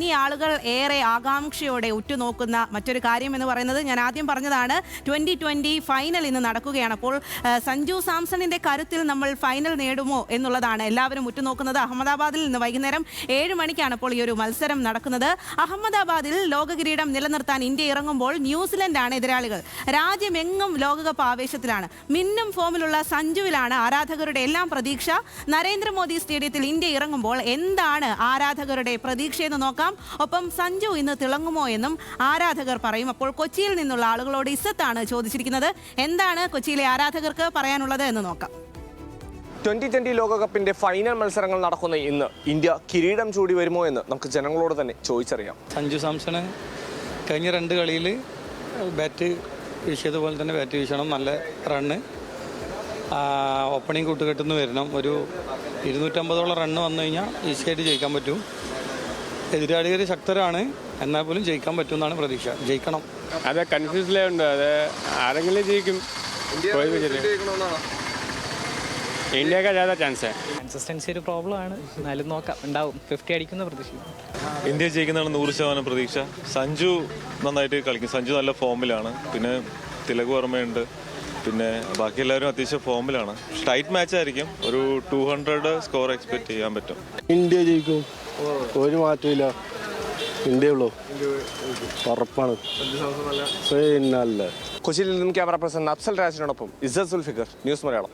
ഇനി ആളുകൾ ഏറെ ആകാംക്ഷയോടെ ഉറ്റുനോക്കുന്ന മറ്റൊരു കാര്യം എന്ന് പറയുന്നത് ഞാൻ ആദ്യം പറഞ്ഞതാണ് 2020 ഫൈനൽ ഇന്ന് നടക്കുകയാണ്. അപ്പോൾ സഞ്ജു സാംസണിന്റെ കരുത്തിൽ നമ്മൾ ഫൈനൽ നേടുമോ എന്നുള്ളതാണ് എല്ലാവരും ഉറ്റുനോക്കുന്നത്. അഹമ്മദാബാദിൽ ഇന്ന് വൈകുന്നേരം 7 മണിക്കാണ് ഇപ്പോൾ ഈ ഒരു മത്സരം നടക്കുന്നത്. അഹമ്മദാബാദിൽ ലോകകിരീടം നിലനിർത്താൻ ഇന്ത്യ ഇറങ്ങുമ്പോൾ ന്യൂസിലൻഡാണ് എതിരാളികൾ. രാജ്യമെങ്ങും ലോകകപ്പ് ആവേശത്തിലാണ്. മിന്നും ഫോമിലുള്ള സഞ്ജുവിലാണ് ആരാധകരുടെ എല്ലാം പ്രതീക്ഷ. നരേന്ദ്രമോദി സ്റ്റേഡിയത്തിൽ ഇന്ത്യ ഇറങ്ങുമ്പോൾ എന്താണ് ആരാധകരുടെ പ്രതീക്ഷയെന്ന് നോക്കാം. ഒപ്പം സഞ്ജു ഇന്ന് തിളങ്ങുമോ എന്നും ആരാധകർ പറയും. അപ്പോൾ കൊച്ചിയിൽ നിന്നുള്ള ആളുകളോട് ഇസത്താണ് ചോദിച്ചിരിക്കുന്നത്. എന്താണ് കൊച്ചിയിലെ ആരാധകർക്ക് പറയാനുള്ളത് എന്ന് നോക്കാം. 2020 ലോകകപ്പിന്റെ ഫൈനൽ മത്സരങ്ങൾ നടക്കുന്ന ഇന്ന് ഇന്ത്യ കിരീടം ചൂടി വരുമോ എന്ന് നമുക്ക് ജനങ്ങളോട് തന്നെ ചോദിച്ചറിയാം. സഞ്ജു സാംസണ് കഴിഞ്ഞ 2 കളിയിൽ ബാറ്റ് വീശിയതുപോലെ തന്നെ ബാറ്റ് വീശണം. നല്ല റണ്ണ് ഓപ്പണിംഗ് കൂട്ടുകെട്ടുന്ന് വരണം. ഒരു 250ഓളം റണ്ണ് വന്നു കഴിഞ്ഞാൽ ഈസിയായിട്ട് ജയിക്കാൻ പറ്റും. എതിരാളികൾ ശക്തരാണ്, എന്നാൽ പോലും ജയിക്കാൻ പറ്റുമെന്നാണ് പ്രതീക്ഷ. ജയിക്കണം. അതെ, കൺഫ്യൂസിലേ ഉണ്ട്. അത് ആരെങ്കിലും ജയിക്കും. ഇന്ത്യക്ക് ज़्यादा ചാൻസ്. കൺസിസ്റ്റൻസി ഒരു പ്രോബ്ലം ആണ്, എന്നാലും നോക്കാം, ഉണ്ടാവും. 50 അടിക്കുന്ന പ്രതീക്ഷിക്കും. ഇന്ത്യ ജയിക്കുന്നതാണ് 100% പ്രതീക്ഷ. സഞ്ജു നന്നായിട്ട് കളിക്കും. സഞ്ജു നല്ല ഫോമിലാണ്. പിന്നെ തിലക് വർമ്മയുണ്ട്. പിന്നെ ബാക്കി എല്ലാവരും അത്യാവശ്യം ഫോമിലാണ്. ടൈറ്റ് മാച്ച് ആയിരിക്കും. ഒരു 200 സ്കോർ എക്സ്പെക്ട് ചെയ്യാൻ പറ്റും. ഇന്ത്യ ജയിക്കും, ഒരു മാറ്റമില്ല. ഇന്ത്യയുള്ളൂ, ഉറപ്പാണ്. കൊച്ചിയിൽ നിന്നും ക്യാമറ പേഴ്സൺ അഫ്സൽ രാജിനോടൊപ്പം ഇസ്സത്ത് സുൽഫിക്കർ, ന്യൂസ് മലയാളം.